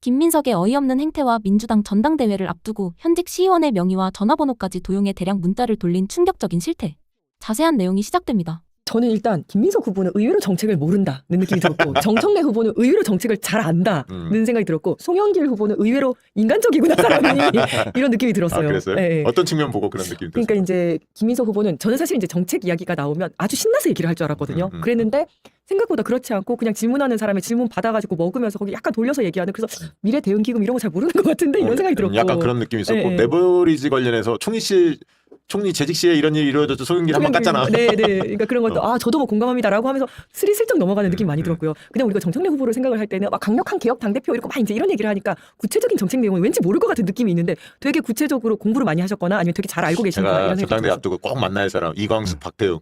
김민석의 어이없는 행태와 민주당 전당대회를 앞두고 현직 시의원의 명의와 전화번호까지 도용해 대량 문자를 돌린 충격적인 실태. 자세한 내용이 시작됩니다. 저는 일단 김민석 후보는 의외로 정책을 모른다는 느낌이 들었고 정청래 후보는 의외로 정책을 잘 안다는 생각이 들었고 송영길 후보는 의외로 인간적이구나 사람이 이런 느낌이 들었어요. 아, 그랬어요? 네. 어떤 측면 보고 그런 느낌이 들었어요? 그러니까 이제 김민석 후보는 저는 사실 이제 정책 이야기가 나오면 아주 신나서 얘기를 할 줄 알았거든요. 그랬는데 생각보다 그렇지 않고 그냥 질문하는 사람의 질문 받아가지고 먹으면서 거기 약간 돌려서 얘기하는 그래서 미래 대응기금 이런 거 잘 모르는 것 같은데 이런 생각이 들었고 약간 그런 느낌이 있었고 네, 네. 레버리지 관련해서 총리 재직 시에 이런 일이 이루어졌죠. 송영길 한번 깠잖아. 네. 그러니까 그런 것도 저도 뭐 공감합니다라고 하면서 스리슬쩍 넘어가는 느낌이 많이 들었고요. 그냥 우리가 정청래 후보를 생각을 할 때는 막 강력한 개혁 당대표 이렇게 막 이제 이런 얘기를 하니까 구체적인 정책 내용은 왠지 모를 것 같은 느낌이 있는데 되게 구체적으로 공부를 많이 하셨거나 아니면 되게 잘 알고 계신 거야 제가 이런 생각이 전당대 들었어요. 앞두고 꼭 만나야 할 사람 이광수, 박태웅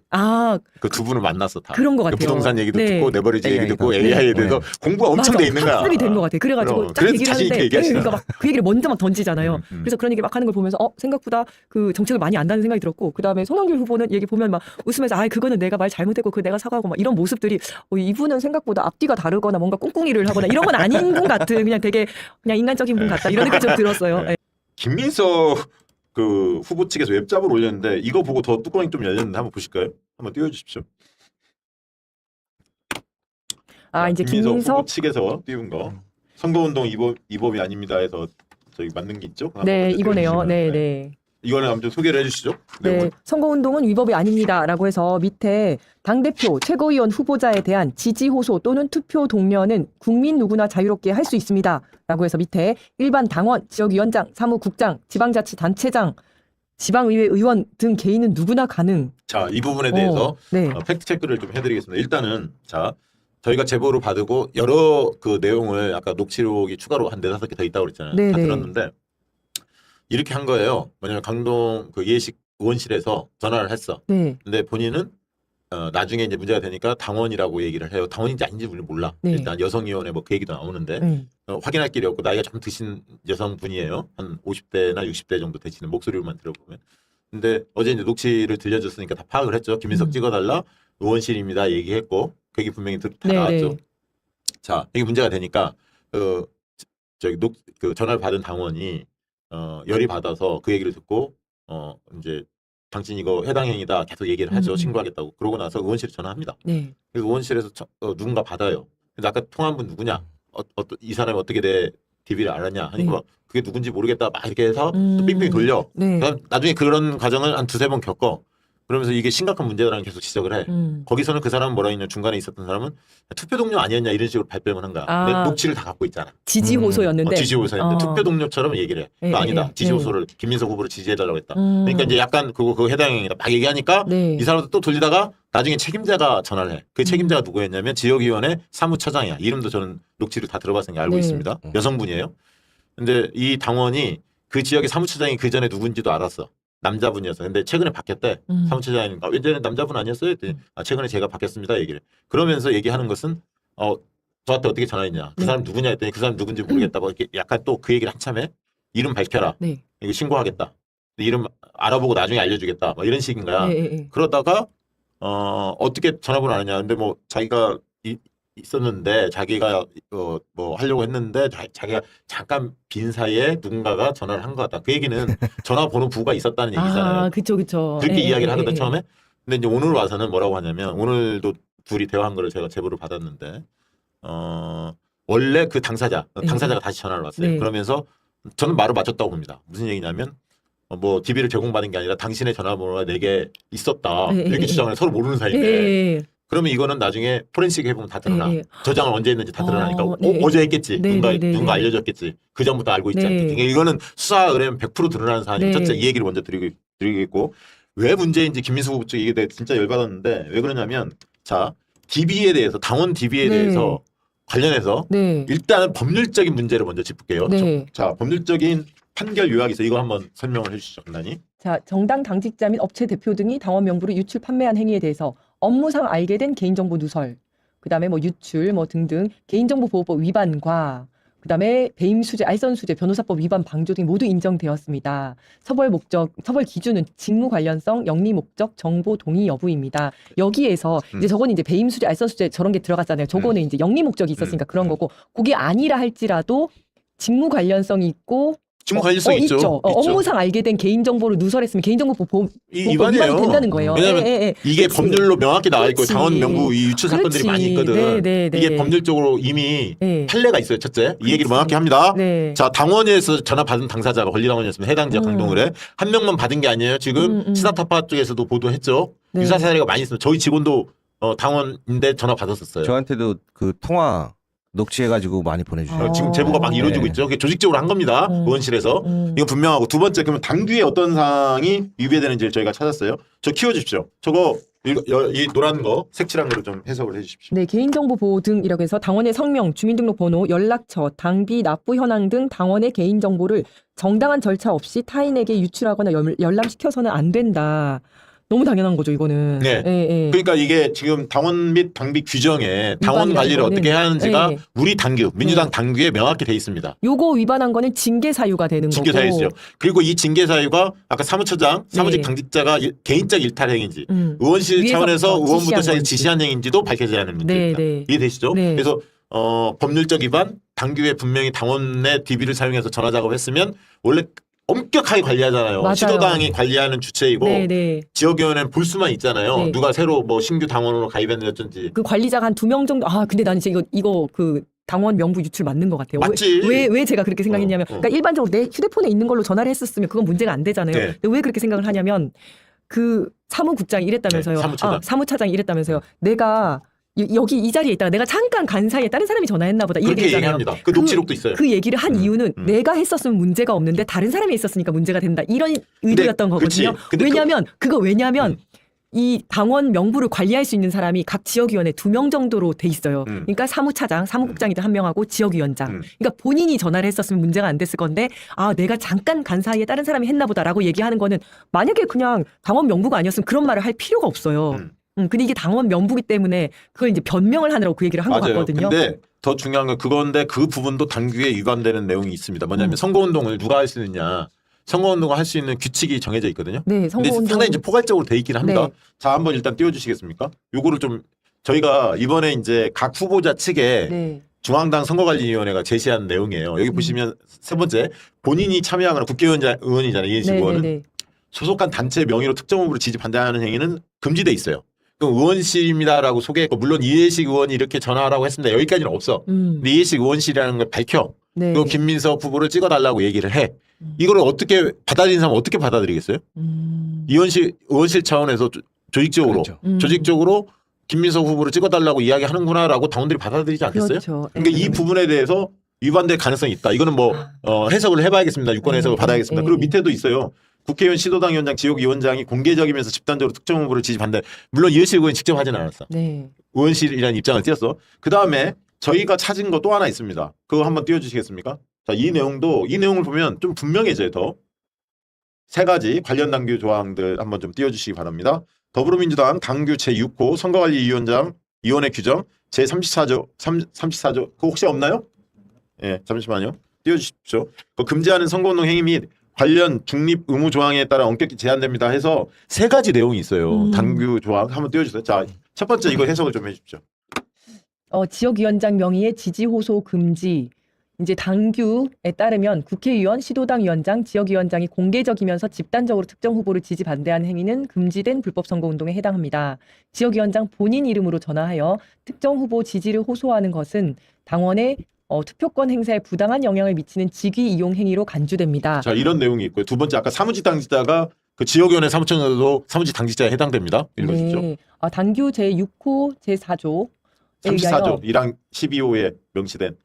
그 두 분을 만났어 다. 그런 것 같아요. 부동산 얘기도 네. 듣고 레버리지 얘기 듣고 AI도. AI에 대해서 공부가 엄청 돼 있는 거야. 학습이 된 것 같아요. 그래가지고 딱 그래서 얘기를 자신 있게 하는데 얘기하시잖아. 그러니까 막 그 얘기를 먼저 막 던지잖아요. 그래서 그런 얘기 막 하는 걸 보면서 생각보다 그 정책을 많이 안다는 생각이 들었고 그다음에 송영길 후보는 얘기 보면 막 웃으면서 그거는 내가 말 잘못했고 그 내가 사과하고 막 이런 모습들이 이분은 생각보다 앞뒤가 다르거나 뭔가 꿍꿍이를 하거나 이런 건 아닌 분 같은 그냥 되게 그냥 인간적인 분 같다 이런 느낌이 좀 들었어요. 네. 김민석 그 후보 측에서 웹잡을 올렸는데 이거 보고 더 뚜껑이 좀 열렸는데 한번 보실까요? 한번 띄워주십시오. 이제 김민석 후보 김민석 측에서 띄운 거 선거운동 이법이 아닙니다 해서 저기 맞는 게 있죠? 네 한번 이거네요. 띄워주시면. 네. 이거는 아무튼 소개를 해주시죠. 네, 선거운동은 위법이 아닙니다라고 해서 밑에 당대표, 최고위원 후보자에 대한 지지 호소 또는 투표 독려는 국민 누구나 자유롭게 할 수 있습니다라고 해서 밑에 일반 당원, 지역위원장, 사무국장, 지방자치단체장, 지방의회 의원 등 개인은 누구나 가능. 자, 이 부분에 대해서 네. 팩트 체크를 좀 해드리겠습니다. 일단은 저희가 제보를 받고 여러 그 내용을 아까 녹취록이 추가로 한 4-5개 더 있다고 그랬잖아요. 네, 다 네. 들었는데 이렇게 한 거예요. 뭐냐면 강동 그 예식 의원실에서 전화를 했어. 네. 근데 본인은 나중에 이제 문제가 되니까 당원이라고 얘기를 해요. 당원인지 아닌지 우리는 몰라. 네. 일단 여성위원회 뭐 그 얘기도 나오는데 확인할 길이 없고 나이가 좀 드신 여성분이에요. 한 50대나 60대 정도 되시는 목소리로만 들어보면. 근데 어제 이제 녹취를 들려줬으니까 다 파악을 했죠. 김민석 찍어달라 의원실입니다 얘기했고 그 얘기 분명히 다 네, 나왔죠. 네. 자 이게 문제가 되니까 그 전화를 받은 당원이 열이 받아서 그 얘기를 듣고 이제 당신 이거 해당 행위다 계속 얘기를 하죠. 신고하겠다고. 그러고 나서 의원실에 전화합니다. 네. 그래서 의원실에서 누군가 받아요. 근데 아까 통화한 분 누구냐? 이 사람이 어떻게 내 DB를 알았냐? 하니까 막 그게 누군지 모르겠다. 막 이렇게 해서 또 빙빙 돌려. 네. 그다음 나중에 그런 과정을 한 2-3번 겪어. 그러면서 이게 심각한 문제라는 계속 지적을 해. 거기서는 그 사람은 뭐라 했냐? 중간에 있었던 사람은 투표 동료 아니었냐? 이런 식으로 발뺌을 한 거야. 근데 녹취를 다 갖고 있잖아. 지지 호소였는데. 지지 호소였는데 투표 동료처럼 얘기를 해. 그거 아니다. 지지 호소를 김민석 후보를 지지해달라고 했다. 그러니까 이제 약간 그거 해당행위다. 막 얘기하니까 네. 이 사람도 또 돌리다가 나중에 책임자가 전화를 해. 그 책임자가 누구였냐면 지역위원회 사무처장이야. 이름도 저는 녹취를 다 들어봤으니까 알고 네. 있습니다. 여성분이에요. 근데 이 당원이 그 지역의 사무처장이 그 전에 누군지도 알았어. 남자분이어서. 근데 최근에 바뀌었대. 사무처장인가. 예전에 남자분 아니었어요? 했더니 최근에 제가 바뀌었습니다. 얘기를. 그러면서 얘기하는 것은 저한테 어떻게 전화했냐. 그 사람 누구냐 했더니 그 사람 누군지 모르겠다고 이렇게 약간 또 그 얘기를 한참 해. 이름 밝혀라. 네. 이거 신고하겠다. 이름 알아보고 나중에 알려주겠다. 막 이런 식인 거야. 네. 그러다가 어떻게 전화번호 안 했냐. 근데 뭐 자기가 있었는데 자기가 뭐 하려고 했는데 자기가 잠깐 빈 사이에 누군가가 전화를 한 것 같다. 그 얘기는 전화번호 부가 있었다는 얘기잖아요. 그쵸. 그렇게 이야기를 하거든 처음에. 근데 이제 오늘 와서는 뭐라고 하냐면 오늘도 둘이 대화한 거를 제가 제보를 받았는데 원래 그 당사자가 다시 전화를 왔어요. 네. 그러면서 저는 말을 맞췄다고 봅니다. 무슨 얘기냐면 뭐 DB를 제공받은 게 아니라 당신의 전화번호가 4개 있었다. 이렇게 주장을 서로 모르는 사이인데 그러면 이거는 나중에 포렌식 해보면 다 드러나. 저장을 언제 했는지 다 드러나니까 어제 했겠지. 누가 알려줬겠지. 그 전부터 알고 있지 않겠지. 그러니까 이거는 수사 의뢰면 100% 드러나는 사안이 첫째 이 얘기를 먼저 드리겠고 왜 문제인지 김민수 후보 측 이게 진짜 열받았는데 왜 그러냐면 DB에 대해서 당원 DB에 대해서 관련해서 일단은 법률적인 문제를 먼저 짚을게요. 자 법률적인 판결 요약이 있어. 이거 한번 설명을 해주시죠. 간단히. 자, 정당 당직자 및 업체 대표 등이 당원 명부를 유출 판매한 행위에 대해서 업무상 알게 된 개인정보 누설, 그다음에 뭐 유출 뭐 등등 개인정보보호법 위반과 그다음에 배임 수재, 알선 수재, 변호사법 위반 방조 등이 모두 인정되었습니다. 처벌 목적, 처벌 기준은 직무 관련성, 영리 목적, 정보 동의 여부입니다. 여기에서 이제 저거는 이제 배임 수재, 알선 수재 저런 게 들어갔잖아요. 저거는 이제 영리 목적이 있었으니까 그런 거고, 그게 아니라 할지라도 직무 관련성이 있고 직무 관련성 있죠. 있죠. 업무상 알게 된 개인정보를 누설했으면 개인정보보호법 위반이에요. 위반이 된다는 거예요. 왜냐하면 이게 그치. 법률로 명확히 나와 있고 그렇지. 당원 명부 이 유출 사건들이 그렇지. 많이 있거든. 네. 이게 법률적으로 이미 네. 판례가 있어요. 첫째, 이 얘기를 그렇지. 명확히 합니다. 네. 자, 당원에서 전화 받은 당사자가 권리당원이었으면 해당 지역 강동을에 한 명만 받은 게 아니에요. 지금 시사타파 쪽에서도 보도했죠. 네. 유사 사례가 많이 있습니다. 저희 직원도 당원인데 전화 받았었어요. 저한테도 그 통화 녹취해가지고 많이 보내주셔요. 지금 제보가 막 이루어지고 네. 있죠. 그게 조직적으로 한 겁니다. 의원실에서. 이거 분명하고 두 번째 그러면 당규에 어떤 사항이 위배되는지를 저희가 찾았어요. 저 키워주십시오. 저거 이 노란 거 색칠한 거를 좀 해석을 해주십시오. 네, 개인정보 보호 등이라고 해서 당원의 성명, 주민등록번호, 연락처, 당비, 납부 현황 등 당원의 개인정보를 정당한 절차 없이 타인에게 유출하거나 열람시켜서는 안 된다. 너무 당연한 거죠, 이거는. 네. 예. 그러니까 이게 지금 당원 및 당비 규정에 당원 위반이라는 관리를 거는, 어떻게 해야 하는지가 예. 우리 당규, 민주당 당규에 명확히 돼 있습니다. 요거 위반한 거는 징계 사유가 되는 징계 거고. 사유죠. 그리고 이 징계 사유가 아까 사무처장, 사무직 네. 당직자가 개인적 일탈 행위인지 의원실 위에서부터 차원에서 의원부터 지시한 시작해서 건지. 지시한 행위인지도 밝혀져야 하는 문제입니다. 네. 이해되시죠? 네. 그래서 법률적 위반, 당규에 분명히 당원의 DB를 사용해서 전화 작업했으면 원래 엄격하게 관리하잖아요. 맞아요. 시도당이 관리하는 주체이고 네. 지역위원회는 볼 수만 있잖아요. 네. 누가 새로 뭐 신규 당원으로 가입했는지 어쩐지. 그 관리자가 한 2명 정도. 근데 나는 진짜 이거 그 당원 명부 유출 맞는 것 같아요. 맞지. 왜 제가 그렇게 생각했냐면, 그러니까 일반적으로 내 휴대폰에 있는 걸로 전화를 했었으면 그건 문제가 안 되잖아요. 네. 근데 왜 그렇게 생각을 하냐면 그 사무국장이 이랬다면서요. 네, 사무처장. 사무차장이 이랬다면서요. 내가 여기 이 자리에 있다가 내가 잠깐 간 사이에 다른 사람이 전화했나 보다. 이 그렇게 얘기를 했잖아요. 얘기합니다. 그 녹취록도 있어요. 그 얘기를 한 이유는 내가 했었으면 문제가 없는데 다른 사람이 있었으니까 문제가 된다. 이런 의도였던 거거든요. 그치. 왜냐면 이 당원 명부를 관리할 수 있는 사람이 각 지역위원회 2명 정도로 돼 있어요. 그러니까 사무차장, 사무국장이든 한 명하고 지역위원장. 그러니까 본인이 전화를 했었으면 문제가 안 됐을 건데 내가 잠깐 간 사이에 다른 사람이 했나 보다라고 얘기하는 거는 만약에 그냥 당원 명부가 아니었으면 그런 말을 할 필요가 없어요. 근데 이게 당원 명부기 때문에 그걸 이제 변명을 하느라고 그 얘기를 한 것 같거든요. 근데 더 중요한 건 그건데 그 부분도 당규에 위반되는 내용이 있습니다. 뭐냐면 선거운동을 누가 할 수 있느냐. 선거운동을 할 수 있는 규칙이 정해져 있거든요. 네, 근데 선거운동. 상당히 이제 포괄적으로 돼 있긴 합니다. 네. 자, 한번 일단 띄워주시겠습니까? 요거를 좀 저희가 이번에 이제 각 후보자 측에 네. 중앙당 선거관리위원회가 제시한 내용이에요. 여기 보시면 세 번째 본인이 참여하거나 국회의원이잖아요. 이인식 의원은. 네. 소속한 단체 명의로 특정 후보를 지지 반대하는 행위는 금지돼 있어요. 그럼 의원실입니다라고 소개했고 물론 이해식 의원이 이렇게 전화하라고 했습니다. 여기까지는 없어. 근데 이해식 의원실이라는 걸 밝혀. 네. 그리고 김민석 후보를 찍어달라고 얘기를 해. 이거를 어떻게 받아들이는 사람은 어떻게 받아들이겠어요? 의원실 차원에서 조직적으로 그렇죠. 조직적으로 김민석 후보를 찍어달라고 이야기하는구나라고 당원들이 받아들이지 않겠어요? 그렇죠. 그러니까 이 부분에 대해서 위반될 가능성이 있다. 이거는 뭐 해석을 해봐야겠습니다. 유권 해석을 받아야겠습니다. 그리고 밑에도 있어요. 국회의원, 시도당 위원장, 지역위원장이 공개적이면서 집단적으로 특정 후보를 지지 반대. 물론 이해식 의원이 직접 하지는 않았어. 네. 의원실이라는 입장을 띄었어. 그 다음에 저희가 찾은 거 또 하나 있습니다. 그거 한번 띄워주시겠습니까? 자, 이 내용을 보면 좀 분명해져요. 더 세 가지 관련 당규 조항들 한번 좀 띄워주시기 바랍니다. 더불어민주당 당규 제6호 선거관리위원장 위원회 규정 제34조 34조 그거 혹시 없나요? 예, 잠시만요. 띄워주십시오. 그 금지하는 선거운동 행위 및 관련 중립 의무 조항에 따라 엄격히 제한됩니다 해서 세 가지 내용이 있어요. 당규 조항 한번 띄워주세요. 자, 첫 번째 이거 해석을 좀 해주십시오. 지역위원장 명의의 지지 호소 금지. 이제 당규에 따르면 국회의원, 시도당 위원장, 지역위원장이 공개적이면서 집단적으로 특정 후보를 지지 반대하는 행위는 금지된 불법 선거운동에 해당합니다. 지역위원장 본인 이름으로 전화하여 특정 후보 지지를 호소하는 것은 당원의 투표권 행사에 부당한 영향을 미치는 직위 이용 행위로 간주됩니다. 자, 이런 내용이 있고요. 두 번째 아까 사무직 당직자가 그 지역위원회 사무처장도 사무직 당직자에 해당됩니다. 읽어주십시오. 네. 당규 제6호 제4조 34조 1항 12호에 명시된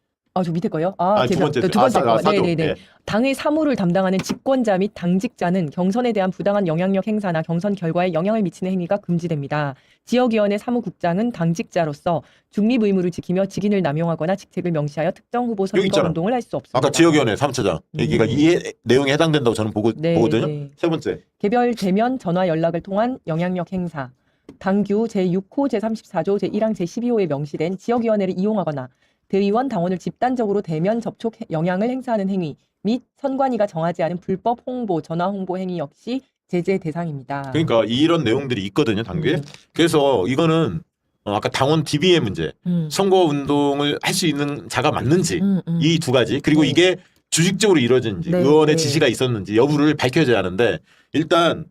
저 밑에 거요? 두 번째 두 번째 거. 사조. 네네네. 네. 당의 사무를 담당하는 직권자 및 당직자는 경선에 대한 부당한 영향력 행사나 경선 결과에 영향을 미치는 행위가 금지됩니다. 지역위원회 사무국장은 당직자로서 중립 의무를 지키며 직인을 남용하거나 직책을 명시하여 특정 후보 여기 있잖아. 선거운동을 할 수 없습니다. 아까 지역위원회 사무처장 얘기가 이 내용에 해당된다고 저는 보거든요. 네. 세 번째 개별 대면 전화 연락을 통한 영향력 행사. 당규 제6호 제34조 제1항 제12호에 명시된 지역위원회를 이용하거나 대의원 당원을 집단적으로 대면 접촉 영향을 행사하는 행위 및 선관위가 정하지 않은 불법 홍보, 전화 홍보 행위 역시 제재 대상입니다. 그러니까 이런 내용들이 있거든요. 당규에. 그래서 이거는 아까 당원 DB의 문제, 선거 운동을 할 수 있는 자가 맞는지 이 두 가지 그리고 네. 이게 주식적으로 이루어졌는지 네, 의원의 네. 지시가 있었는지 여부를 밝혀져야 하는데 일단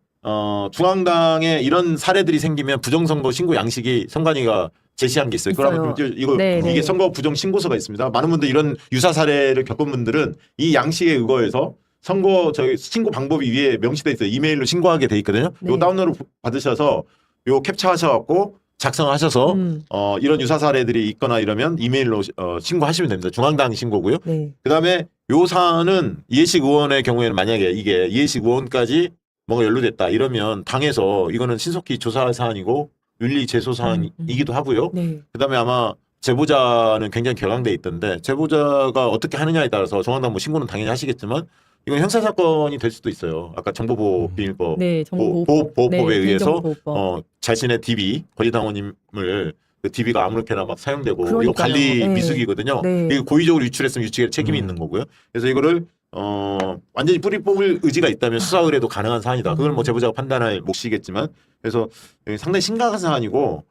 중앙당에 이런 사례들이 생기면 부정선거 신고 양식이 선관위가 제시한 게 있어요. 그러면 이거 네, 이게 네. 선거 부정 신고서가 있습니다. 많은 분들 이런 유사 사례를 겪은 분들은 이 양식에 의거해서 선거 저희 신고 방법이 위에 명시돼 있어요. 이메일로 신고하게 돼 있거든요. 네. 요 다운로드 받으셔서 요 캡처하셔갖고 작성하셔서 이런 유사 사례들이 있거나 이러면 이메일로 신고하시면 됩니다. 중앙당 신고고요. 네. 그다음에 요 사안은 이해식 의원의 경우에는 만약에 이게 이해식 의원까지 뭔가 연루됐다 이러면 당에서 이거는 신속히 조사 사안이고 윤리 제소 사안이기도 하고요. 네. 그다음에 아마 제보자는 굉장히 격앙돼 있던데 제보자가 어떻게 하느냐에 따라서 중앙당 뭐 신고는 당연히 하시겠지만 이건 형사 사건이 될 수도 있어요. 아까 정보보호 비밀법 네. 보호법에 네, 의해서 개인정보보호법. 자신의 DB 권리당원님을 그 DB가 아무렇게나 막 사용되고 이거 그러니까요. 관리 네. 미숙이거든요. 네. 이거 고의적으로 유출했으면 유출의 책임이 있는 거고요. 그래서 이거를 완전히 뿌리 뽑을 의지가 있다면 수사 의뢰도 가능한 사안이다. 그걸 뭐 제보자가 판단할 몫이겠지만 그래서 상당히 심각한 사안이고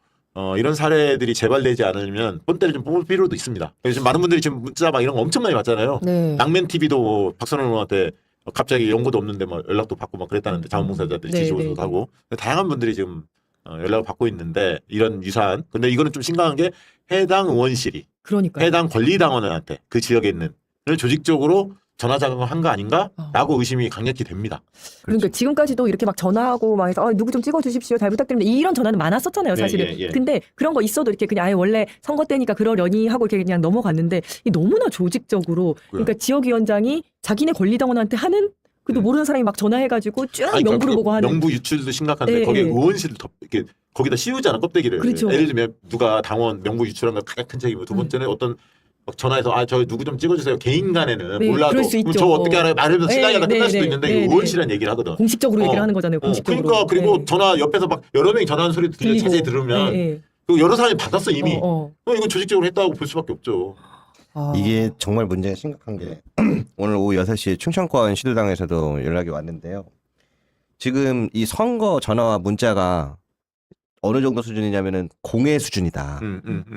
이런 사례들이 재발되지 않으면 본때를 좀 뽑을 필요도 있습니다. 그래서 지금 많은 분들이 지금 문자 막 이런 거 엄청 많이 받잖아요. 네. 낭맨 TV도 뭐 박선원 의원한테 갑자기 연고도 없는데 뭐 연락도 받고 막 그랬다는데 자원봉사자들이 네, 지지오소도 네, 하고 다양한 분들이 지금 연락을 받고 있는데 이런 유사한 근데 이거는 좀 심각한 게 해당 의원실이 그러니까요. 해당 권리당원한테 그 지역에 있는 조직적으로 전화자금을 한 거 아닌가라고 의심이 강력히 됩니다. 그러니까 지금까지도 이렇게 막 전화하고 막 해서 누구 좀 찍어주십시오. 잘 부탁드립니다. 이런 전화는 많았었잖아요, 사실은. 예, 예, 예. 근데 그런 거 있어도 이렇게 그냥 아예 원래 선거 때니까 그러려니 하고 이렇게 그냥 넘어갔는데 이 너무나 조직적으로 그러니까 지역위원장이 자기네 권리당원한테 하는 그래도 모르는 사람이 막 전화해가지고 쭉 아니, 명부를 그러니까 보고 하는. 명부 유출도 심각한데 네, 거기에 네. 의원실을 이렇게 거기다 씌우잖아 껍데기를. 그렇죠. 예를 들면 누가 당원 명부 유출한 거 가장 큰 책임이고 두 번째는 어떤 막 전화해서 저 누구 좀 찍어주세요. 개인 간에는 네, 몰라도 그럴 수 그럼 있죠. 저 어떻게 알아요? 말하면 네, 시간이 다 네, 끝날 수도 네, 있는데 네, 이거 의원실이라는 얘기를 하거든. 공식적으로 얘기를 하는 거잖아요. 공식적으로. 그러니까 그리고 네. 전화 옆에서 막 여러 명이 전화하는 소리도 들리고. 자세히 들으면 네, 네. 그리고 여러 사람이 받았어 이미. 어. 그럼 이건 조직적으로 했다고 볼 수밖에 없죠. 아. 이게 정말 문제가 심각한 게 오늘 오후 6시에 충청권 시도당에서도 연락이 왔는데요. 지금 이 선거 전화와 문자가 어느 정도 수준이냐면은 공해 수준이다.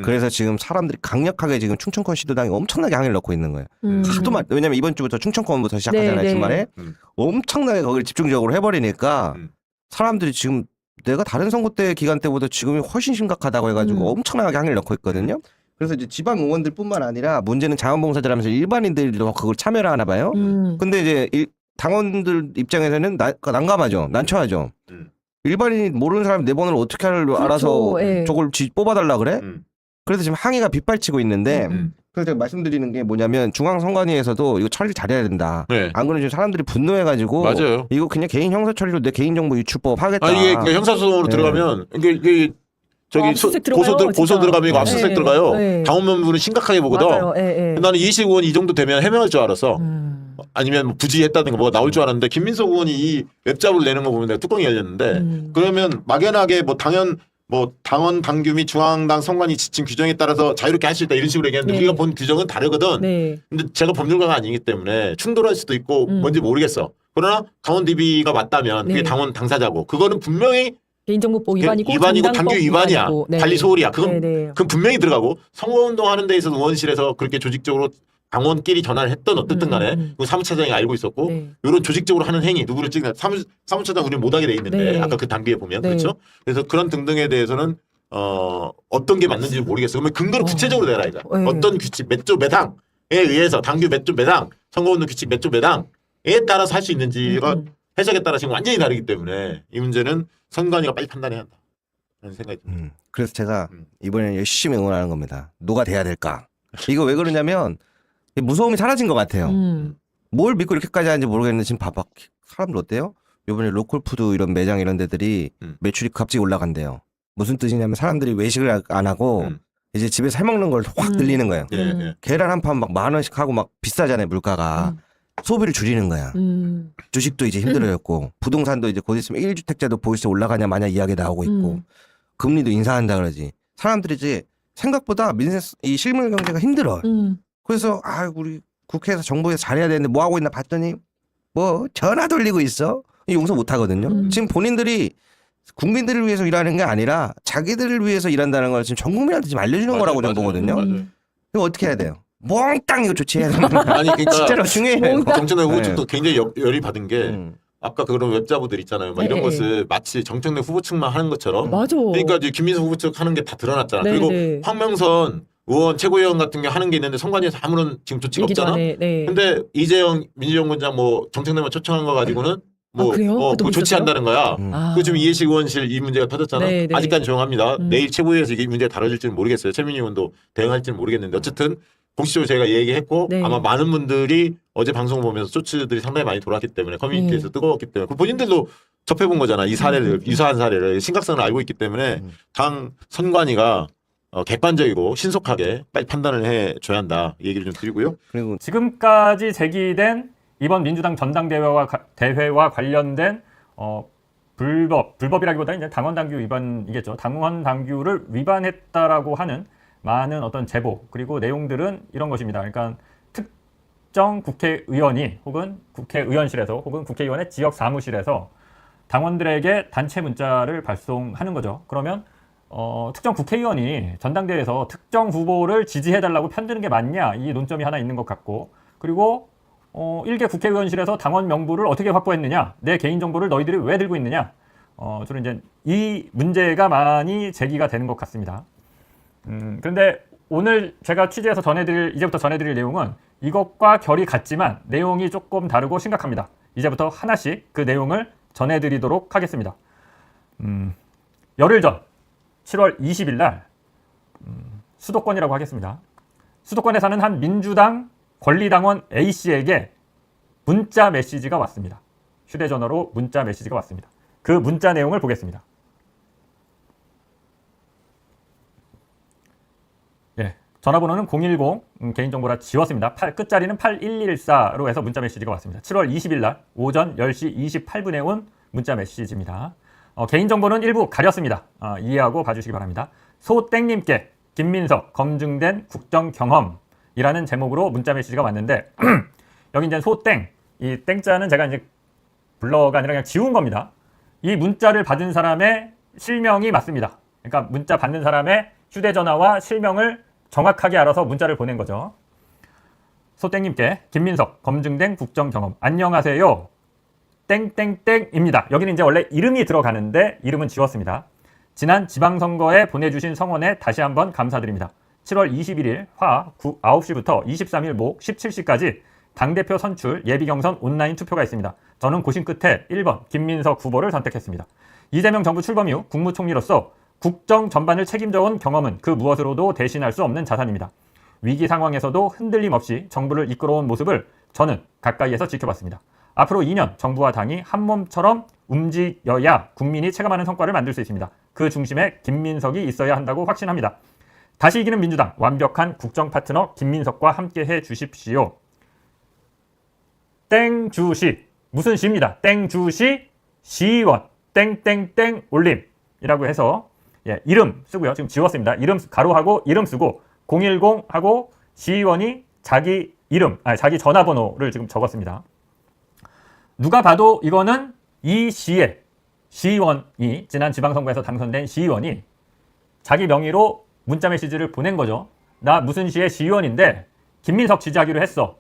그래서 지금 사람들이 강력하게 지금 충청권 시도당이 엄청나게 항의를 넣고 있는 거예요. 하도 많. 왜냐면 이번 주부터 충청권부터 시작하잖아요. 네, 네. 주말에 엄청나게 거기를 집중적으로 해버리니까 사람들이 지금 내가 다른 선거 때 기간 때보다 지금이 훨씬 심각하다고 해가지고 엄청나게 항의를 넣고 있거든요. 그래서 이제 지방 의원들뿐만 아니라 문제는 자원봉사들 하면서 일반인들도 그걸 참여를 하나 봐요. 근데 이제 당원들 입장에서는 난감하죠. 난처하죠. 일반인이 모르는 사람이 내 번호를 어떻게 알아서 예. 저걸 뽑아달라 그래? 그래서 지금 항의가 빗발치고 있는데 그래서 제가 말씀드리는 게 뭐냐면 중앙선관위에서도 이거 처리 잘해야 된다. 네. 안 그러면 지금 사람들이 분노해가지고 맞아요. 이거 그냥 개인 형사 처리로 내 개인정보 유출법 하겠다. 이게 그러니까 형사소송으로 네. 들어가면 이게 저기 압수수색 들어가요, 고소 진짜. 들어가면 이거 네. 압수수색 들어가요. 네. 당원명부는 심각하게 보거든. 맞아요. 예, 예. 나는 이해식 의원이 이 정도 되면 해명할 줄 알았어. 아니면 뭐 부지했다든가 뭐가 나올 줄 알았는데 김민석 의원이 이 웹잡을 내는 거 보면 내가 뚜껑이 열렸는데 그러면 막연하게 뭐 당원 당규 및 중앙당 선관위 지침 규정에 따라서 자유롭게 할 수 있다 이런 식으로 얘기하는데 네. 우리가 본 규정은 다르거든. 네. 근데 제가 법률가가 아니기 때문에 충돌할 수도 있고 뭔지 모르겠어. 그러나 당원 DB가 맞다면 그게 네. 당원 당사자고 그거는 분명히 개인정보법 위반이고 당규 정당법 위반이야. 위반이고. 네. 관리 소홀이야. 그건 네. 그건 분명히 들어가고 선거운동 하는 데 있어서 의원실에서 그렇게 조직적으로 당원끼리 전화를 했던 어쨌든 간에 그 사무차장이 알고 있었고 네. 이런 조직적으로 하는 행위 누구를 찍는 사무차장 우리는 못하게 돼 있는데 네. 아까 그 단계에 보면 네. 그렇죠. 그래서 그런 등등에 대해서는 어떤 게 맞는지 모르겠어. 그러면 근거를 구체적으로 내라 이다. 네. 어떤 규칙 몇 조 몇 항에 의해서 당규 몇 조 몇 항, 선거운동 규칙 몇 조 몇 항에 따라서 할 수 있는지가 해석에 따라 지금 완전히 다르기 때문에 이 문제는 선관위가 빨리 판단해야 한다. 라는 생각이 듭니다. 그래서 제가 이번에는 열심히 응원하는 겁니다. 누가 돼야 될까? 이거 왜 그러냐면 무서움이 사라진 것 같아요. 뭘 믿고 이렇게까지 하는지 모르겠는데 지금 봐봐. 사람들 어때요? 이번에 로컬푸드 이런 매장 이런 데들이 매출이 갑자기 올라간대요. 무슨 뜻이냐면 사람들이 외식을 안 하고 이제 집에서 해먹는 걸 확 늘리는 거예요. 예, 예. 계란 한 판 막 10,000원씩 하고 막 비싸잖아요, 물가가. 소비를 줄이는 거야. 주식도 이제 힘들어졌고 부동산도 이제 곧 있으면 1주택자도 보이스 올라가냐 마냐 이야기 나오고 있고 금리도 인상한다 그러지. 사람들이 이제 생각보다 이 실물 경제가 힘들어. 그래서 우리 국회에서 정부에서 잘해야 되는데 뭐 하고 있나 봤더니 뭐 전화 돌리고 있어. 용서 못 하거든요. 지금 본인들이 국민들을 위해서 일하는 게 아니라 자기들을 위해서 일한다는 걸 지금 전 국민한테 지금 알려주는 거라고 저는 보거든요. 그럼 어떻게 해야 돼요? 몽땅 이거 조치해야 되는 거야. 아니 그러니까 진짜로 중요해요. 정청래 후보 네. 측도 굉장히 열이 받은 게 아까 그런 웹자부들 있잖아요. 막 이런 네. 것을 마치 정청래 후보 측만 하는 것처럼. 맞아. 그러니까 이제 김민석 후보 측 하는 게 다 드러났잖아. 네, 그리고 네. 황명선 의원 최고위원 같은 게 하는 게 있는데 선관위에서 아무런 지금 조치가 얘기도 없잖아. 안 해. 네. 근데 이재영 민주연구원장 뭐 정청래만 초청한 거 가지고는 뭐 그래요? 그것도 그거 있었어요? 조치한다는 거야. 아. 그 지금 이해식 의원실 이 문제가 터졌잖아. 네, 네. 아직까지 조용합니다. 음. 내일 최고위에서 이게 문제가 다뤄질지는 모르겠어요. 최민희 의원도 대응할지는 모르겠는데 어쨌든 공식적으로 제가 얘기했고 네. 아마 많은 분들이 어제 방송을 보면서 쇼츠들이 상당히 많이 돌았기 때문에 커뮤니티에서 뜨거웠기 때문에 그 본인들도 접해본 거잖아. 이 사례를 유사한 사례를 심각성을 알고 있기 때문에 당 선관위가 객관적이고 신속하게 빨리 판단을 해줘야 한다. 이 얘기를 좀 드리고요. 그리고 지금까지 제기된 이번 민주당 전당대회와 관련된 불법이라기보다는 이제 당원 당규 위반이겠죠. 당원 당규를 위반했다라고 하는 많은 어떤 제보 그리고 내용들은 이런 것입니다. 그러니까 특정 국회의원이 혹은 국회의원실에서 혹은 국회의원의 지역 사무실에서 당원들에게 단체 문자를 발송하는 거죠. 그러면 특정 국회의원이 전당대회에서 특정 후보를 지지해달라고 편드는 게 맞냐 이 논점이 하나 있는 것 같고 그리고 일개 국회의원실에서 당원 명부를 어떻게 확보했느냐 내 개인정보를 너희들이 왜 들고 있느냐 주로 이제 이 문제가 많이 제기가 되는 것 같습니다. 그런데 오늘 제가 취재해서 이제부터 전해드릴 내용은 이것과 결이 같지만 내용이 조금 다르고 심각합니다. 이제부터 하나씩 그 내용을 전해드리도록 하겠습니다. 열흘 전 7월 20일 날 수도권이라고 하겠습니다. 수도권에 사는 한 민주당 권리당원 A씨에게 문자 메시지가 왔습니다. 휴대전화로 문자 메시지가 왔습니다. 그 문자 내용을 보겠습니다. 예, 전화번호는 010 개인정보라 지웠습니다. 끝자리는 8114로 해서 문자 메시지가 왔습니다. 7월 20일 날 오전 10시 28분에 온 문자 메시지입니다. 개인정보는 일부 가렸습니다. 이해하고 봐주시기 바랍니다. 소땡님께 김민석 검증된 국정 경험이라는 제목으로 문자 메시지가 왔는데 여기 이제 소땡, 이 땡자는 제가 이제 블러가 아니라 그냥 지운 겁니다. 이 문자를 받은 사람의 실명이 맞습니다. 그러니까 문자 받는 사람의 휴대전화와 실명을 정확하게 알아서 문자를 보낸 거죠. 소땡님께 김민석 검증된 국정 경험 안녕하세요. 땡땡땡입니다. 여기는 이제 원래 이름이 들어가는데 이름은 지웠습니다. 지난 지방선거에 보내주신 성원에 다시 한번 감사드립니다. 7월 21일 화 9시부터 23일 목 17시까지 당대표 선출 예비경선 온라인 투표가 있습니다. 저는 고심 끝에 1번 김민석 후보를 선택했습니다. 이재명 정부 출범 이후 국무총리로서 국정 전반을 책임져온 경험은 그 무엇으로도 대신할 수 없는 자산입니다. 위기 상황에서도 흔들림 없이 정부를 이끌어온 모습을 저는 가까이에서 지켜봤습니다. 앞으로 2년 정부와 당이 한 몸처럼 움직여야 국민이 체감하는 성과를 만들 수 있습니다. 그 중심에 김민석이 있어야 한다고 확신합니다. 다시 이기는 민주당 완벽한 국정 파트너 김민석과 함께해 주십시오. 땡주시 무슨 시입니다. 땡주시 시의원 땡땡땡 올림이라고 해서 이름 쓰고요. 지금 지웠습니다. 이름 가로하고 이름 쓰고 010하고 시의원이 자기 이름 자기 전화번호를 지금 적었습니다. 누가 봐도 이거는 이 시의 시의원이 지난 지방선거에서 당선된 시의원이 자기 명의로 문자 메시지를 보낸 거죠. 나 무슨 시의 시의원인데 김민석 지지하기로 했어.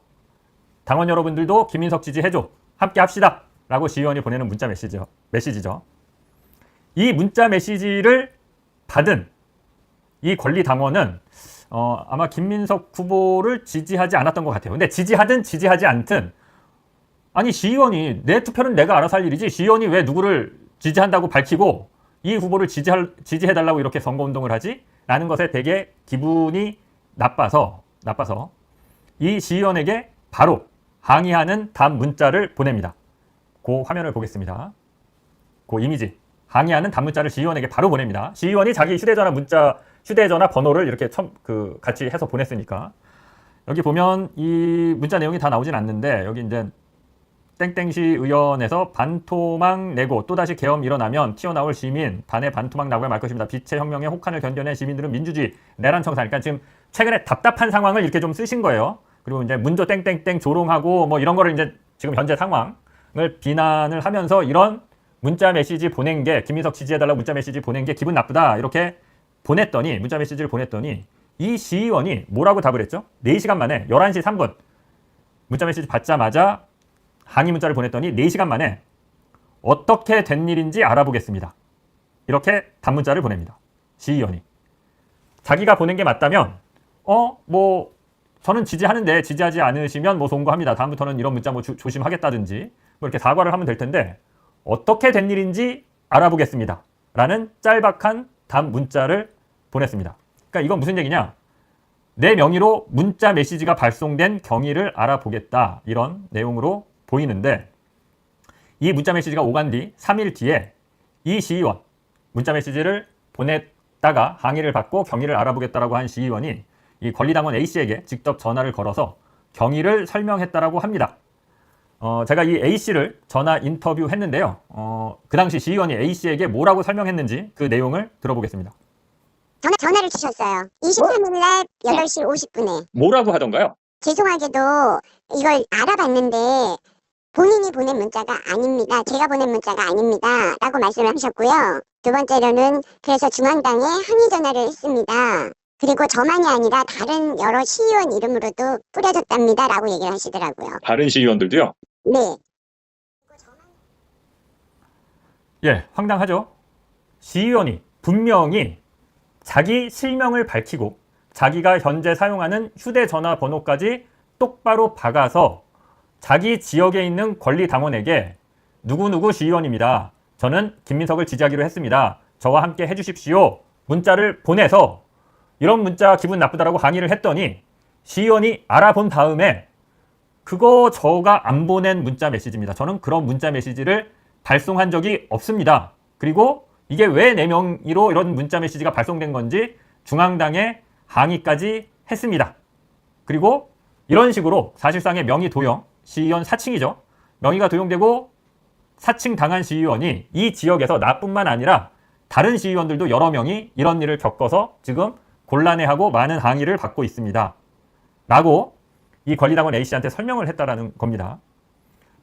당원 여러분들도 김민석 지지해줘. 함께 합시다. 라고 시의원이 보내는 문자 메시지죠. 이 문자 메시지를 받은 이 권리당원은 아마 김민석 후보를 지지하지 않았던 것 같아요. 근데 지지하든 지지하지 않든 아니 시의원이 내 투표는 내가 알아서 할 일이지 시의원이 왜 누구를 지지한다고 밝히고 이 후보를 지지해달라고 이렇게 선거운동을 하지? 라는 것에 되게 기분이 나빠서 이 시의원에게 바로 항의하는 답 문자를 보냅니다. 그 화면을 보겠습니다. 그 이미지 항의하는 답 문자를 시의원에게 바로 보냅니다. 시의원이 자기 휴대전화 번호를 이렇게 같이 해서 보냈으니까 여기 보면 이 문자 내용이 다 나오진 않는데 여기 이제 땡땡시 의원에서 반토막 내고 또다시 계엄 일어나면 튀어나올 시민 반에 반토막 나고야 말 것입니다. 빛의 혁명에 혹한을 견뎌낸 시민들은 민주주의 내란 청산. 그러니까 지금 최근에 답답한 상황을 이렇게 좀 쓰신 거예요. 그리고 이제 문조 땡땡땡 조롱하고 뭐 이런 거를 이제 지금 현재 상황을 비난을 하면서 이런 문자 메시지 보낸 게 김민석 지지해달라고 문자 메시지 보낸 게 기분 나쁘다 이렇게 보냈더니 문자 메시지를 보냈더니 이 시의원이 뭐라고 답을 했죠? 4시간 만에 11시 3분 문자 메시지 받자마자 항의 문자를 보냈더니 4시간 만에 어떻게 된 일인지 알아보겠습니다. 이렇게 단문자를 보냅니다. 시의원이. 자기가 보낸 게 맞다면 뭐 저는 지지하는데 지지하지 않으시면 뭐 송구합니다. 다음부터는 이런 문자 뭐 조심하겠다든지 뭐 이렇게 사과를 하면 될 텐데 어떻게 된 일인지 알아보겠습니다. 라는 짤박한 단문자를 보냈습니다. 그러니까 이건 무슨 얘기냐? 내 명의로 문자 메시지가 발송된 경위를 알아보겠다. 이런 내용으로 보이는데 이 문자 메시지가 오간 뒤 3일 뒤에 이 시의원 문자 메시지를 보냈다가 항의를 받고 경위를 알아보겠다라고 한 시의원이 이 권리당원 A씨에게 직접 전화를 걸어서 경위를 설명했다라고 합니다. 제가 이 A씨를 전화 인터뷰했는데요. 그 당시 시의원이 A씨에게 뭐라고 설명했는지 그 내용을 들어보겠습니다. 전화를 주셨어요. 23일날 8시 50분에. 뭐라고 하던가요? 죄송하게도 이걸 알아봤는데 본인이 보낸 문자가 아닙니다. 제가 보낸 문자가 아닙니다. 라고 말씀을 하셨고요. 두 번째로는 그래서 중앙당에 항의 전화를 했습니다. 그리고 저만이 아니라 다른 여러 시의원 이름으로도 뿌려졌답니다. 라고 얘기를 하시더라고요. 다른 시의원들도요? 네. 예, 황당하죠? 시의원이 분명히 자기 실명을 밝히고 자기가 현재 사용하는 휴대전화 번호까지 똑바로 박아서 자기 지역에 있는 권리당원에게 누구누구 시의원입니다. 저는 김민석을 지지하기로 했습니다. 저와 함께 해주십시오. 문자를 보내서 이런 문자 기분 나쁘다라고 항의를 했더니 시의원이 알아본 다음에 그거 저가 안 보낸 문자 메시지입니다. 저는 그런 문자 메시지를 발송한 적이 없습니다. 그리고 이게 왜 내 명의로 이런 문자 메시지가 발송된 건지 중앙당에 항의까지 했습니다. 그리고 이런 식으로 사실상의 명의 도용, 시의원 사칭이죠. 명의가 도용되고 사칭 당한 시의원이 이 지역에서 나뿐만 아니라 다른 시의원들도 여러 명이 이런 일을 겪어서 지금 곤란해하고 많은 항의를 받고 있습니다. 라고 이 권리당원 A씨한테 설명을 했다라는 겁니다.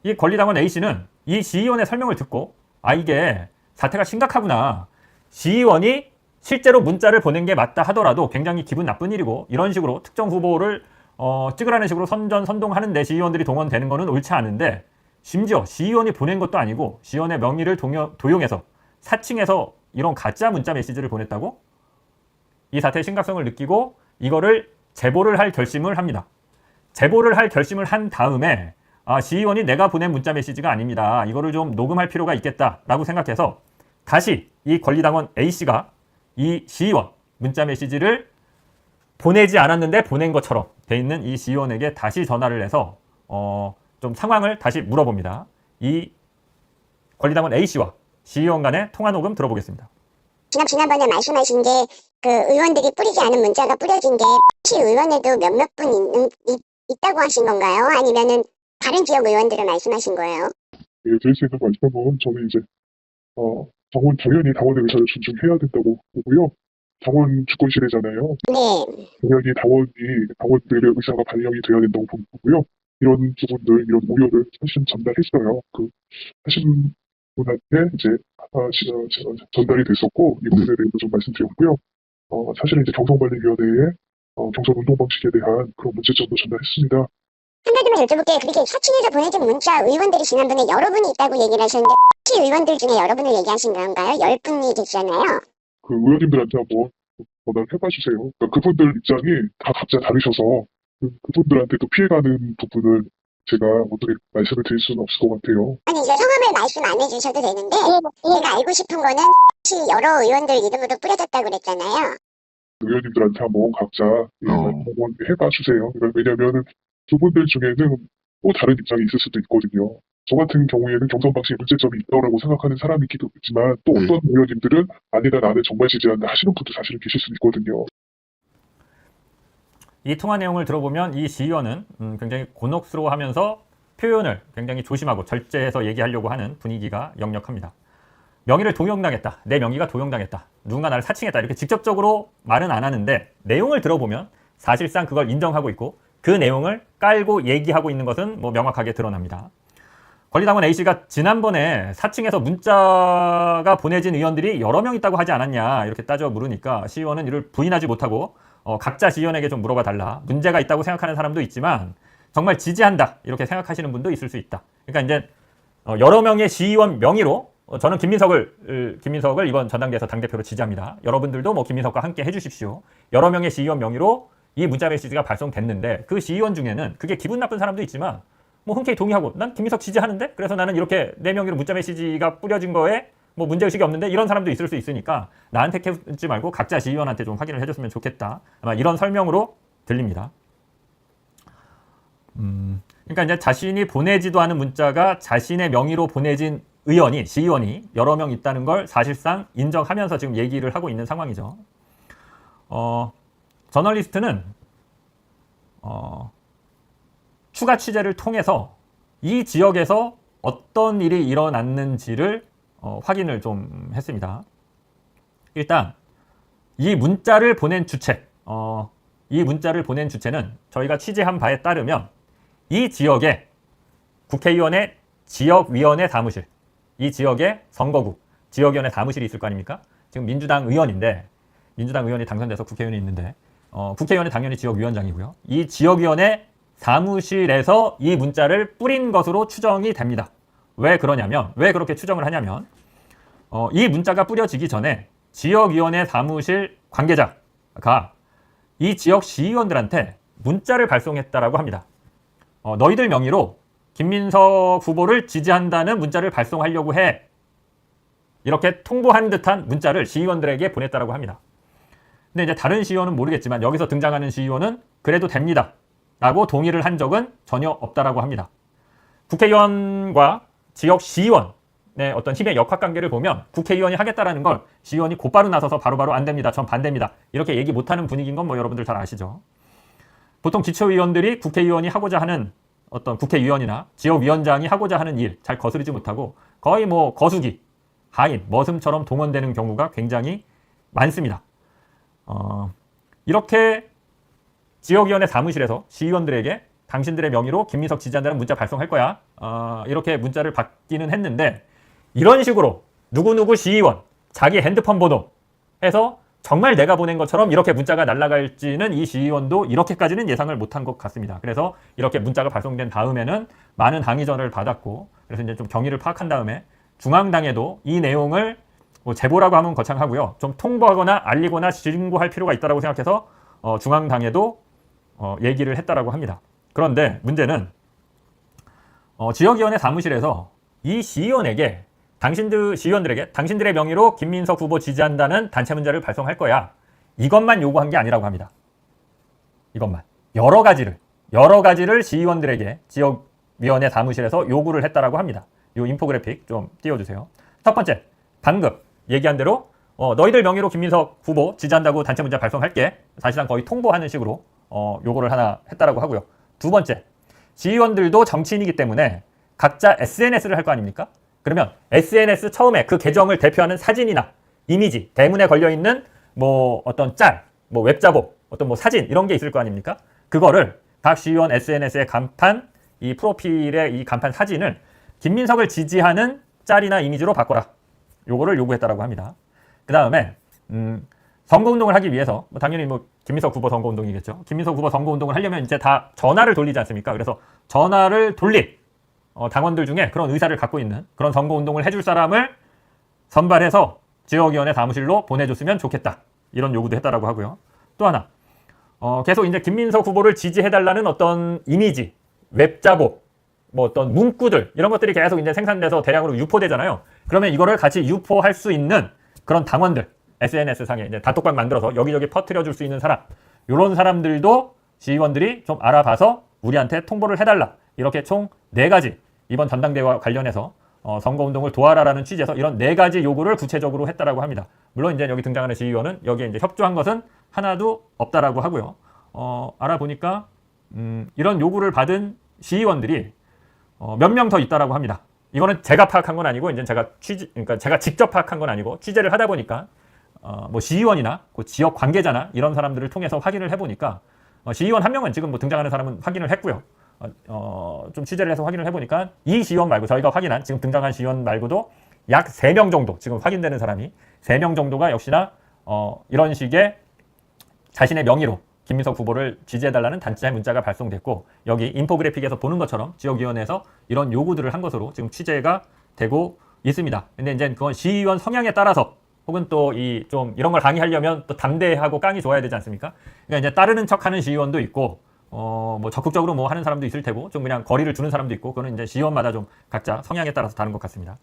이 권리당원 A씨는 이 시의원의 설명을 듣고 이게 사태가 심각하구나. 시의원이 실제로 문자를 보낸 게 맞다 하더라도 굉장히 기분 나쁜 일이고 이런 식으로 특정 후보를 찍으라는 식으로 선동하는데 시의원들이 동원되는 거는 옳지 않은데 심지어 시의원이 보낸 것도 아니고 시의원의 명의를 도용해서 사칭해서 이런 가짜 문자 메시지를 보냈다고? 이 사태의 심각성을 느끼고 이거를 제보를 할 결심을 합니다. 제보를 할 결심을 한 다음에 시의원이 내가 보낸 문자 메시지가 아닙니다. 이거를 좀 녹음할 필요가 있겠다라고 생각해서 다시 이 권리당원 A씨가 이 시의원 문자 메시지를 보내지 않았는데 보낸 것처럼 돼 있는 이 시의원에게 다시 전화를 해서 좀 상황을 다시 물어봅니다. 이 권리당원 A씨와 시의원 간의 통화 녹음 들어보겠습니다. 지난번에 말씀하신 게 그 의원들이 뿌리지 않은 문자가 뿌려진 게 시의원에도 몇몇 분 있다고 하신 건가요? 아니면은 다른 지역 의원들을 말씀하신 거예요? 예, 드릴 수 있는 말씀은 저는 이제 당연히 당원의 의사를 존중해야 된다고 보고요. 당원 주권시대잖아요. 네. 당연히 당원들의 의사가 반영이 돼야 된다고 보고요. 이런 부분들, 이런 우려를 사실 전달했어요. 하신 분한테 이제 제가 전달이 됐었고 이 부분에 대해서 좀 말씀드렸고요. 사실은 이제 경선관리위원회에 경선 운동 방식에 대한 그런 문제점도 전달했습니다. 한 가지만 여쭤볼게요. 그렇게 사칭해서 보내진 문자 의원들이 지난번에 여러분이 있다고 얘기를 하셨는데 시 의원들 중에 여러분을 얘기하신 건가요? 10분이 계시잖아요. 그 의원님들한테 한번 전화를 해봐주세요. 그러니까 그분들 입장이 다 각자 다르셔서 그분들한테도 피해가는 부분을 제가 어떻게 말씀을 드릴 수는 없을 것 같아요. 아니 이거 성함을 말씀 안 해주셔도 되는데 제가 알고 싶은 거는 시 여러 의원들 이름으로 뿌려졌다고 그랬잖아요. 의원님들한테 한번 각자 한번 해봐주세요. 왜냐하면 그분들 중에는 또 다른 입장이 있을 수도 있거든요. 저 같은 경우에는 경선 방식에 문제점이 있다고 생각하는 사람이기도 있지만 또 어떤 의원님들은 아니다 나는 정말 지지한다 하시는 분도 사실은 계실 수 있거든요. 이 통화 내용을 들어보면 이 시의원은 굉장히 곤혹스러워하면서 표현을 굉장히 조심하고 절제해서 얘기하려고 하는 분위기가 역력합니다. 명의를 도용당했다. 내 명의가 도용당했다. 누군가 나를 사칭했다. 이렇게 직접적으로 말은 안 하는데 내용을 들어보면 사실상 그걸 인정하고 있고 그 내용을 깔고 얘기하고 있는 것은 뭐 명확하게 드러납니다. 권리당원 A씨가 지난번에 4층에서 문자가 보내진 의원들이 여러 명 있다고 하지 않았냐 이렇게 따져 물으니까 시의원은 이를 부인하지 못하고 각자 시의원에게 좀 물어봐 달라. 문제가 있다고 생각하는 사람도 있지만 정말 지지한다 이렇게 생각하시는 분도 있을 수 있다. 그러니까 이제 여러 명의 시의원 명의로 저는 김민석을 이번 전당대회에서 당대표로 지지합니다. 여러분들도 뭐 김민석과 함께 해주십시오. 여러 명의 시의원 명의로 이 문자 메시지가 발송됐는데 그 시의원 중에는 그게 기분 나쁜 사람도 있지만 뭐 흔쾌히 동의하고 난 김민석 지지하는데 그래서 나는 이렇게 내 명의로 문자 메시지가 뿌려진 거에 뭐 문제의식이 없는데 이런 사람도 있을 수 있으니까 나한테 캐지 말고 각자 시의원한테 좀 확인을 해줬으면 좋겠다. 아마 이런 설명으로 들립니다. 그러니까 이제 자신이 보내지도 않은 문자가 자신의 명의로 보내진 의원이 시의원이 여러 명 있다는 걸 사실상 인정하면서 지금 얘기를 하고 있는 상황이죠. 저널리스트는 추가 취재를 통해서 이 지역에서 어떤 일이 일어났는지를 확인을 좀 했습니다. 일단 이 문자를 보낸 주체, 이 문자를 보낸 주체는 저희가 취재한 바에 따르면 이 지역에 국회의원의 지역위원회 사무실, 이 지역의 선거구, 지역위원회 사무실이 있을 거 아닙니까? 지금 민주당 의원인데, 민주당 의원이 당선돼서 국회의원이 있는데, 국회의원은 당연히 지역위원장이고요. 이 지역위원회 사무실에서 이 문자를 뿌린 것으로 추정이 됩니다. 왜 그러냐면, 왜 그렇게 추정을 하냐면, 이 문자가 뿌려지기 전에 지역위원회 사무실 관계자가 이 지역 시의원들한테 문자를 발송했다라고 합니다. 너희들 명의로 김민석 후보를 지지한다는 문자를 발송하려고 해. 이렇게 통보한 듯한 문자를 시의원들에게 보냈다라고 합니다. 근데 이제 다른 시의원은 모르겠지만 여기서 등장하는 시의원은 그래도 됩니다. 라고 동의를 한 적은 전혀 없다라고 합니다. 국회의원과 지역 시의원의 어떤 힘의 역학관계를 보면 국회의원이 하겠다라는 걸 시의원이 곧바로 나서서 바로바로 안 됩니다. 전 반대입니다. 이렇게 얘기 못하는 분위기인 건 뭐 여러분들 잘 아시죠. 보통 기초의원들이 국회의원이 하고자 하는 어떤 국회의원이나 지역위원장이 하고자 하는 일 잘 거스르지 못하고 거의 뭐 거수기, 하인, 머슴처럼 동원되는 경우가 굉장히 많습니다. 이렇게 지역위원회 사무실에서 시의원들에게 당신들의 명의로 김민석 지지한다는 문자 발송할 거야. 이렇게 문자를 받기는 했는데 이런 식으로 누구누구 시의원, 자기 핸드폰 번호 해서 정말 내가 보낸 것처럼 이렇게 문자가 날아갈지는 이 시의원도 이렇게까지는 예상을 못한 것 같습니다. 그래서 이렇게 문자가 발송된 다음에는 많은 항의 전화를 받았고 그래서 이제 좀 경위를 파악한 다음에 중앙당에도 이 내용을 뭐 제보라고 하면 거창하고요. 좀 통보하거나 알리거나 신고할 필요가 있다고 생각해서 중앙당에도 얘기를 했다라고 합니다. 그런데 문제는 지역위원회 사무실에서 이 시의원에게 시의원들에게 당신들의 명의로 김민석 후보 지지한다는 단체 문자를 발송할 거야. 이것만 요구한 게 아니라고 합니다. 이것만. 여러 가지를 시의원들에게 지역위원회 사무실에서 요구를 했다라고 합니다. 이 인포그래픽 좀 띄워주세요. 첫 번째, 방금 얘기한 대로 너희들 명의로 김민석 후보 지지한다고 단체 문자 발송할게. 사실상 거의 통보하는 식으로 요구를 하나 했다라고 하고요. 두 번째, 시의원들도 정치인이기 때문에 각자 SNS를 할 거 아닙니까? 그러면 SNS 처음에 그 계정을 대표하는 사진이나 이미지, 대문에 걸려있는 뭐 어떤 짤, 뭐 웹자보, 어떤 뭐 사진 이런 게 있을 거 아닙니까? 그거를 각 시의원 SNS의 간판, 이 프로필의 이 간판 사진을 김민석을 지지하는 짤이나 이미지로 바꿔라. 요거를 요구했다라고 합니다. 그 다음에 선거운동을 하기 위해서 당연히 뭐 김민석 후보 선거운동이겠죠. 김민석 후보 선거운동을 하려면 이제 다 전화를 돌리지 않습니까? 그래서 전화를 돌릴 당원들 중에 그런 의사를 갖고 있는 그런 선거운동을 해줄 사람을 선발해서 지역위원회 사무실로 보내줬으면 좋겠다. 이런 요구도 했다라고 하고요. 또 하나, 계속 이제 김민석 후보를 지지해달라는 어떤 이미지, 웹자보, 뭐 어떤 문구들 이런 것들이 계속 이제 생산돼서 대량으로 유포되잖아요. 그러면 이거를 같이 유포할 수 있는 그런 당원들, SNS 상에 이제 단톡방 만들어서 여기저기 퍼뜨려줄 수 있는 사람, 이런 사람들도 시의원들이 좀 알아봐서 우리한테 통보를 해달라. 이렇게 총 4가지 이번 전당대회와 관련해서 선거운동을 도와라라는 취지에서 이런 4가지 요구를 구체적으로 했다라고 합니다. 물론 이제 여기 등장하는 시의원은 여기에 이제 협조한 것은 하나도 없다라고 하고요. 알아보니까 이런 요구를 받은 시의원들이 몇 명 더 있다라고 합니다. 이거는 제가 파악한 건 아니고 이제 그러니까 제가 직접 파악한 건 아니고 취재를 하다 보니까 뭐 시의원이나 그 지역 관계자나 이런 사람들을 통해서 확인을 해보니까 시의원 한 명은 지금 뭐 등장하는 사람은 확인을 했고요. 좀 취재를 해서 확인을 해보니까 이 시의원 말고 저희가 확인한 지금 등장한 시의원 말고도 약 3명 정도 지금 확인되는 사람이 3명 정도가 역시나 이런 식의 자신의 명의로 김민석 후보를 지지해달라는 단체 문자가 발송됐고 여기 인포그래픽에서 보는 것처럼 지역위원회에서 이런 요구들을 한 것으로 지금 취재가 되고 있습니다. 근데 이제 그건 시의원 성향에 따라서 혹은 또 좀 이런 걸 강의하려면 또 담대하고 깡이 좋아야 되지 않습니까? 그러니까 이제 따르는 척하는 시의원도 있고 뭐 적극적으로 뭐 하는 사람도 있을 테고 좀 그냥 거리를 두는 사람도 있고 그거는 이제 시의원마다 좀 각자 성향에 따라서 다른 것 같습니다.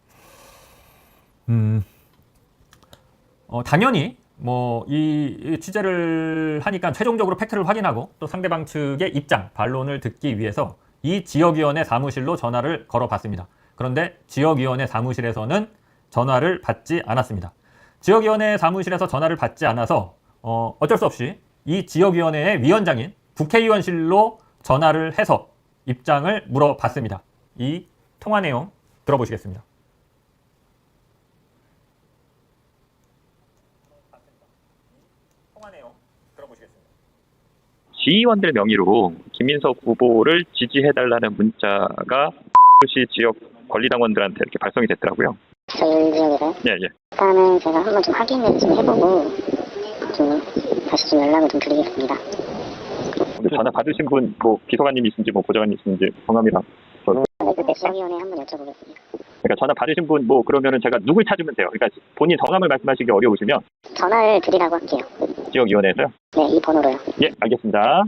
당연히 뭐 이 취재를 하니까 최종적으로 팩트를 확인하고 또 상대방 측의 입장, 반론을 듣기 위해서 이 지역위원회 사무실로 전화를 걸어봤습니다. 그런데 지역위원회 사무실에서는 전화를 받지 않았습니다. 지역위원회 사무실에서 전화를 받지 않아서 어쩔 수 없이 이 지역위원회의 위원장인 국회의원실로 전화를 해서 입장을 물어봤습니다. 이 통화 내용 들어보시겠습니다. 시의원들 명의로 김민석 후보를 지지해달라는 문자가 시 지역 권리당원들한테 이렇게 발송이 됐더라고요. 저희 지역에서요? 예, 예. 일단은 제가 한번 좀 확인을 좀 해보고 좀 다시 좀 연락을 좀 드리겠습니다. 근데 전화 받으신 분, 뭐 비서관님이신지 뭐 보좌관님이신지 성함이랑. 그때 지역위원회에 한번 여쭤보겠습니다. 그러니까 전화 받으신 분, 뭐 그러면은 제가 누굴 찾으면 돼요? 그러니까 본인 성함을 말씀하시기 어려우시면 전화를 드리라고 할게요. 지역위원회에서요? 네, 이 번호로요. 예, 알겠습니다.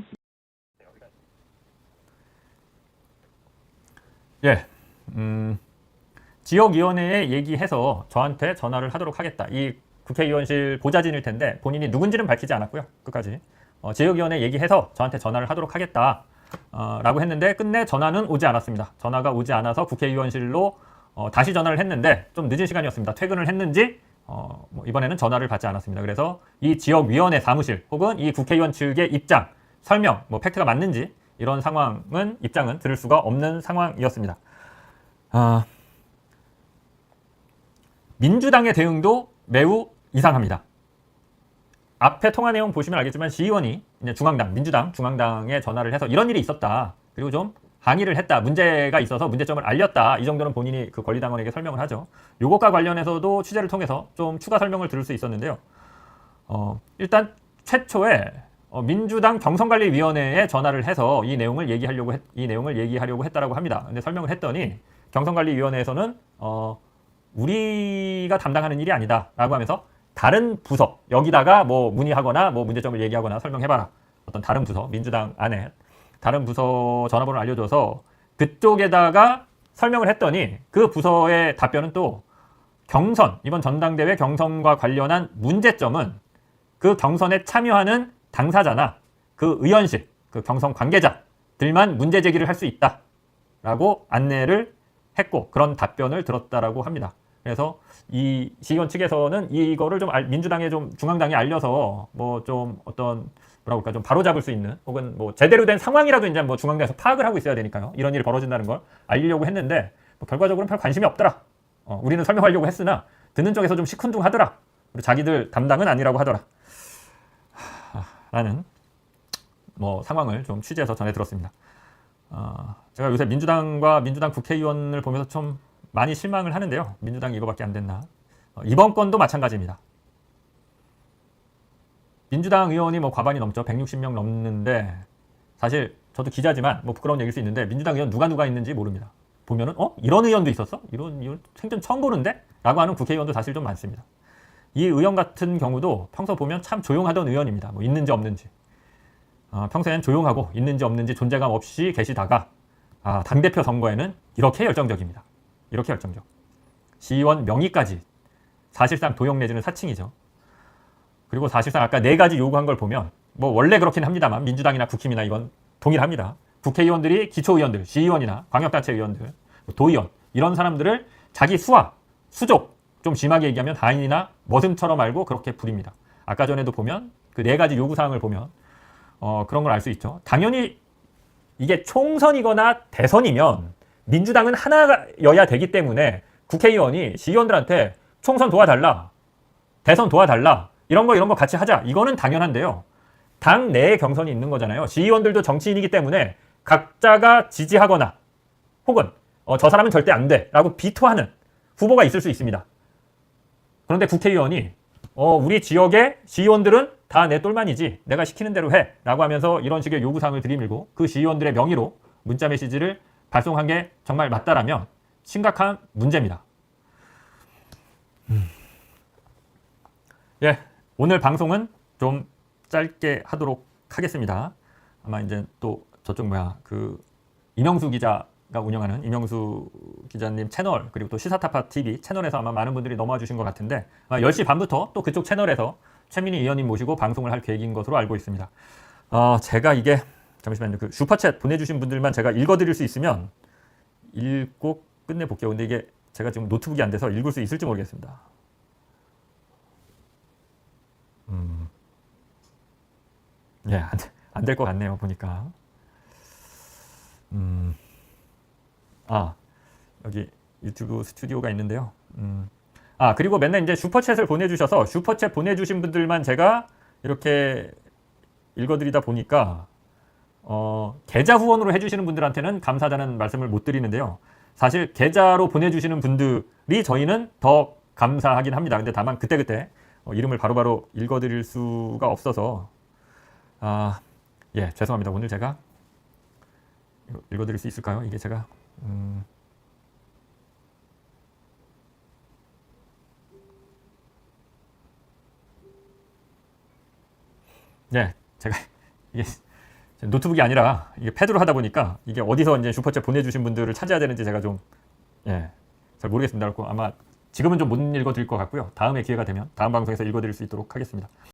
예, 지역위원회에 얘기해서 저한테 전화를 하도록 하겠다. 이 국회의원실 보좌진일 텐데 본인이 누군지는 밝히지 않았고요. 끝까지. 지역위원회 얘기해서 저한테 전화를 하도록 하겠다. 라고 했는데 끝내 전화는 오지 않았습니다. 전화가 오지 않아서 국회의원실로 다시 전화를 했는데 좀 늦은 시간이었습니다. 퇴근을 했는지 뭐 이번에는 전화를 받지 않았습니다. 그래서 이 지역위원회 사무실 혹은 이 국회의원 측의 입장, 설명, 뭐 팩트가 맞는지 이런 상황은 입장은 들을 수가 없는 상황이었습니다. 민주당의 대응도 매우 이상합니다. 앞에 통화 내용 보시면 알겠지만 시의원이 이제 중앙당, 민주당, 중앙당에 전화를 해서 이런 일이 있었다. 그리고 좀 항의를 했다. 문제가 있어서 문제점을 알렸다. 이 정도는 본인이 그 권리당원에게 설명을 하죠. 요것과 관련해서도 취재를 통해서 좀 추가 설명을 들을 수 있었는데요. 일단 최초에 민주당 경선관리위원회에 전화를 해서 이 내용을 얘기하려고 했다라고 합니다. 근데 설명을 했더니 경선관리위원회에서는 우리가 담당하는 일이 아니다라고 하면서 다른 부서, 여기다가 뭐 문의하거나 뭐 문제점을 얘기하거나 설명해봐라. 어떤 다른 부서, 민주당 안에 다른 부서 전화번호를 알려줘서 그쪽에다가 설명을 했더니 그 부서의 답변은 또 이번 전당대회 경선과 관련한 문제점은 그 경선에 참여하는 당사자나 그 의원실, 그 경선 관계자들만 문제 제기를 할 수 있다라고 안내를 했고 그런 답변을 들었다라고 합니다. 그래서 이 시의원 측에서는 이거를 좀 민주당에 좀 중앙당에 알려서 뭐 좀 어떤 뭐라고 할까 좀 바로잡을 수 있는 혹은 뭐 제대로 된 상황이라도 이제 뭐 중앙당에서 파악을 하고 있어야 되니까요. 이런 일이 벌어진다는 걸 알리려고 했는데 뭐 결과적으로는 별 관심이 없더라. 우리는 설명하려고 했으나 듣는 쪽에서 좀 시큰둥하더라. 그리고 자기들 담당은 아니라고 하더라. 라는 뭐 상황을 좀 취재해서 전해 들었습니다. 제가 요새 민주당과 민주당 국회의원을 보면서 좀 많이 실망을 하는데요. 민주당이 이거밖에 안 됐나. 이번 건도 마찬가지입니다. 민주당 의원이 뭐 과반이 넘죠. 160명 넘는데 사실 저도 기자지만 뭐 부끄러운 얘기일 수 있는데 민주당 의원 누가 있는지 모릅니다. 보면은 이런 의원도 있었어? 이런 생전 처음 보는데? 라고 하는 국회의원도 사실 좀 많습니다. 이 의원 같은 경우도 평소 보면 참 조용하던 의원입니다. 뭐 있는지 없는지. 평소엔 조용하고 있는지 없는지 존재감 없이 계시다가 당대표 선거에는 이렇게 열정적입니다. 이렇게 열정적. 시의원 명의까지 사실상 도용 내지는 사칭이죠. 그리고 사실상 아까 4가지 요구한 걸 보면 뭐 원래 그렇긴 합니다만 민주당이나 국힘이나 이건 동일합니다. 국회의원들이 기초의원들, 시의원이나 광역단체 의원들, 도의원 이런 사람들을 자기 수하, 수족 좀 심하게 얘기하면 하인이나 머슴처럼 알고 그렇게 부립니다. 아까 전에도 보면 그 4가지 요구사항을 보면 그런 걸 알 수 있죠. 당연히 이게 총선이거나 대선이면 민주당은 하나여야 되기 때문에 국회의원이 시의원들한테 총선 도와달라, 대선 도와달라 이런 거 같이 하자. 이거는 당연한데요. 당 내에 경선이 있는 거잖아요. 시의원들도 정치인이기 때문에 각자가 지지하거나 혹은 저 사람은 절대 안 돼 라고 비토하는 후보가 있을 수 있습니다. 그런데 국회의원이 우리 지역의 시의원들은 다 내 똘만이지 내가 시키는 대로 해 라고 하면서 이런 식의 요구사항을 들이밀고 그 시의원들의 명의로 문자 메시지를 발송한 게 정말 맞다라면 심각한 문제입니다. 예, 오늘 방송은 좀 짧게 하도록 하겠습니다. 아마 이제 또 저쪽 이명수 기자가 운영하는 이명수 기자님 채널 그리고 또 시사타파 TV 채널에서 아마 많은 분들이 넘어와 주신 것 같은데 아마 10시 반부터 또 그쪽 채널에서 최민희 의원님 모시고 방송을 할 계획인 것으로 알고 있습니다. 제가 이게 잠시만요. 그 슈퍼챗 보내주신 분들만 제가 읽어드릴 수 있으면 읽고 끝내볼게요. 근데 이게 제가 지금 노트북이 안 돼서 읽을 수 있을지 모르겠습니다. 예, 안 될 것 같네요. 보니까. 여기 유튜브 스튜디오가 있는데요. 그리고 맨날 이제 슈퍼챗을 보내주셔서 슈퍼챗 보내주신 분들만 제가 이렇게 읽어드리다 보니까 계좌 후원으로 해주시는 분들한테는 감사하다는 말씀을 못 드리는데요. 사실 계좌로 보내주시는 분들이 저희는 더 감사하긴 합니다. 근데 다만 그때그때 이름을 바로바로 읽어드릴 수가 없어서 예, 죄송합니다. 오늘 제가 읽어드릴 수 있을까요? 이게 제가 예, 제가 이게 노트북이 아니라 이게 패드로 하다 보니까 이게 어디서 이제 슈퍼챗 보내주신 분들을 찾아야 되는지 제가 좀 잘 모르겠습니다. 그래서 아마 지금은 좀 못 읽어드릴 것 같고요. 다음에 기회가 되면 다음 방송에서 읽어드릴 수 있도록 하겠습니다.